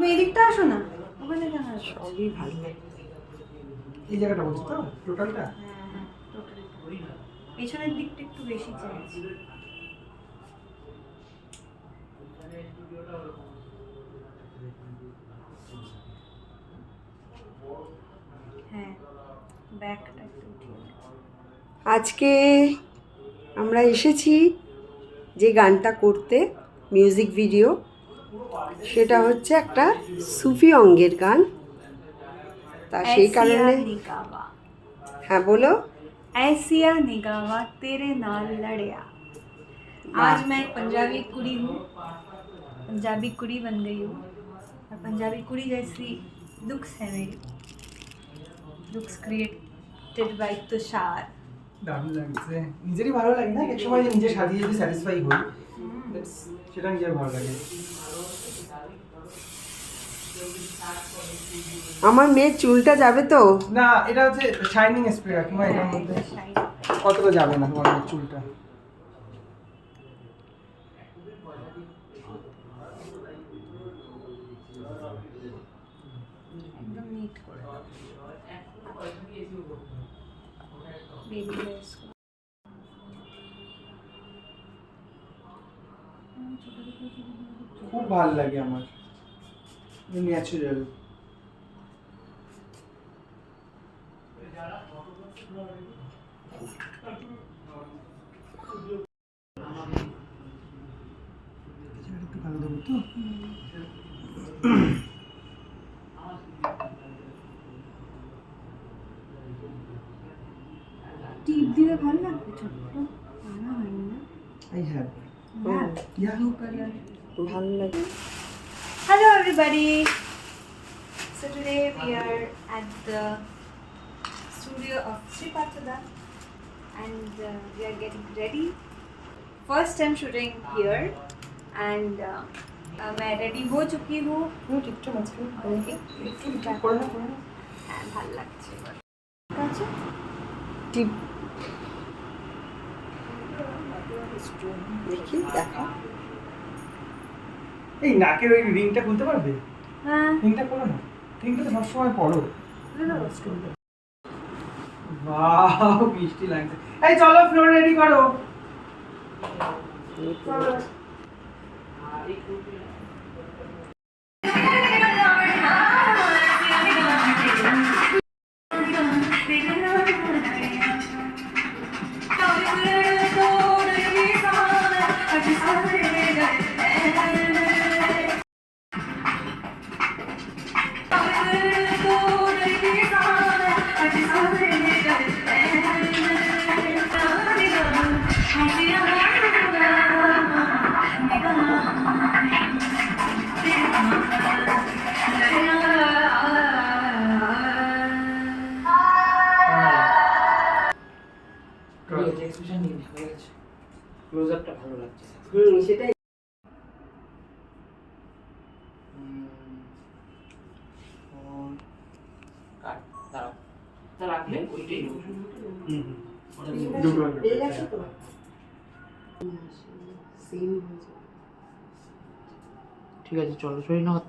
তুমি এদিকটা আসো না, ওখানে কেন আসো? সবই ভালো লাগে। এই জায়গাটা বলছো তো টোটালটা? হ্যাঁ হ্যাঁ, টোটালটা। পেছনের দিকটা একটু বেশি চাইছি। হ্যাঁ, ব্যাকটা একটু উঠিয়ে দাও। আজকে আমরা এসেছি যে গানটা করতে, মিউজিক ভিডিও, সেটা হচ্ছে একটা সুফি অঙ্গের গান। তা সেই কারণে হ্যাঁ বলো। ऐसिया निगावा तेरे नाल लड़िया। आज मैं एक पंजाबी कुड़ी हूँ, पंजाबी कुड़ी बन गई हूँ, और पंजाबी कुड़ी जैसी लुक्स है मेरी। Looks created by Tushar. দারুণ লাগছে, নিজেরই ভালো লাগে না এক সময় যে নিজে সাজিয়ে যদি স্যাটিসফাই হই, সেটা নিজের ভালো লাগে। আমার মেয়ের চুলটা যাবে তো? না, এটা হচ্ছে শাইনিং স্প্রে কিংবা এটার মধ্যে কতটা যাবে না তোমার চুলটা। एकदम नीट করে দাও। বেবি হেয়ারস খুব ভালো লাগে আমার, ন্যাচারাল। একটু ভালো দেবো তো। টিপ দিলে ভালো লাগবে, ছোট্ট আনা হয়নি না। I have Yeah, blue color. ভালো লাগে। Hello everybody. So today we are at the studio of Sri Patada, and we are getting ready. First time shooting here, and मैं ready हो चुकी हूँ। টিপটা মাঝখানে একটু করে না করে না। হ্যাঁ, ভালো লাগছে এবার। ঠিক আছে, টিপ দেখি, দেখা। এই নাকের ওই রিংটা খুলতে পারবে? হ্যাঁ রিংটা করো না, রিংটা তো সবসময় পরো। বাহ, মিষ্টি লাগছে। এই চলো, ফ্লোর রেডি করো। চলো। ক্লোজআপটা ভালো লাগছে। সেটাই। ঠিক আছে, চলো সরি না হাত।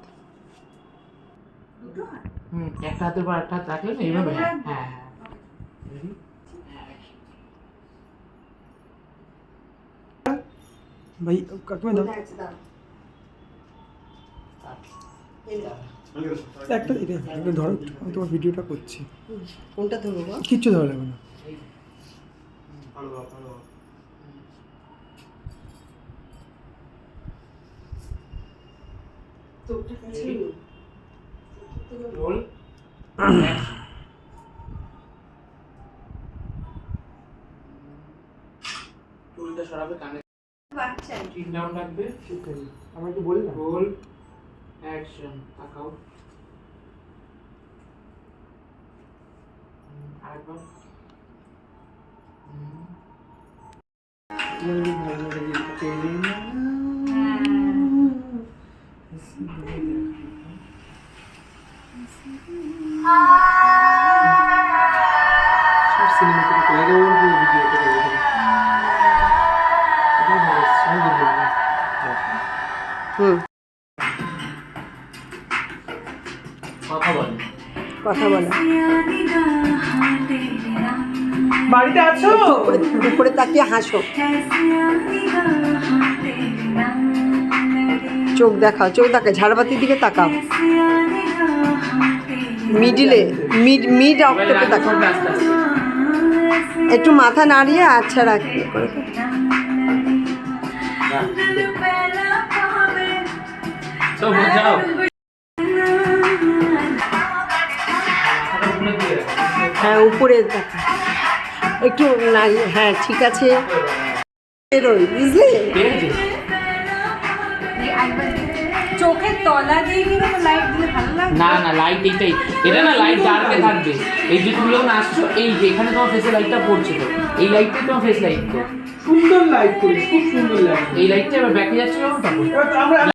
একটা হাতের পর একটা হাত রাখলে না এইভাবে। হ্যাঁ হ্যাঁ ভাই কাকিমা দাও একটা, এটা ধরো, আমি তোমার ভিডিওটা করছি। কোনটা ধরবো? কিচ্ছু ধরা লাগবে না। চুলটা সরাবে, কানে বাচ্চা চিন ডাউন রাখবে। আমার একটু বলি না। রোল অ্যাকশন, তাকাও। আরেকবার। ভালো লাগে। সব সিনেমা থেকে করে দেবো, ভিডিও করে দেবো। হুম। কথা বলে। কথা বলে। বাড়িতে আছো? উপরে তাকিয়ে হাসো, চোখ দেখাও, ঝাড়বাতির দিকে তাকাও, মিড অক্টোকে তাকাও, আস্তে আস্তে। একটু মাথা নাড়িয়ে আচ্ছা রাখবে করে। সব যাও। হ্যাঁ উপরে দেখা, একটু নাড়িয়ে, হ্যাঁ ঠিক আছে, বেরোই বুঝলে। ঠিক আছে? চোখের তলা দিয়ে কি লাইট দিলে ভালো লাগবে? না না, লাইট এইটাই, এটা না লাইট ডার্কে থাকবে। এই যে তুমি যখন আসছো, এই যে এখানে তোমার ফেসে লাইটটা পড়ছে, তো এই লাইটটাই তোমার ফেস লাইট। তো সুন্দর লাইট করিস, খুব সুন্দর লাইট। এই লাইটটা এবার ব্যাকে যাচ্ছে যখন তখন এবার আমরা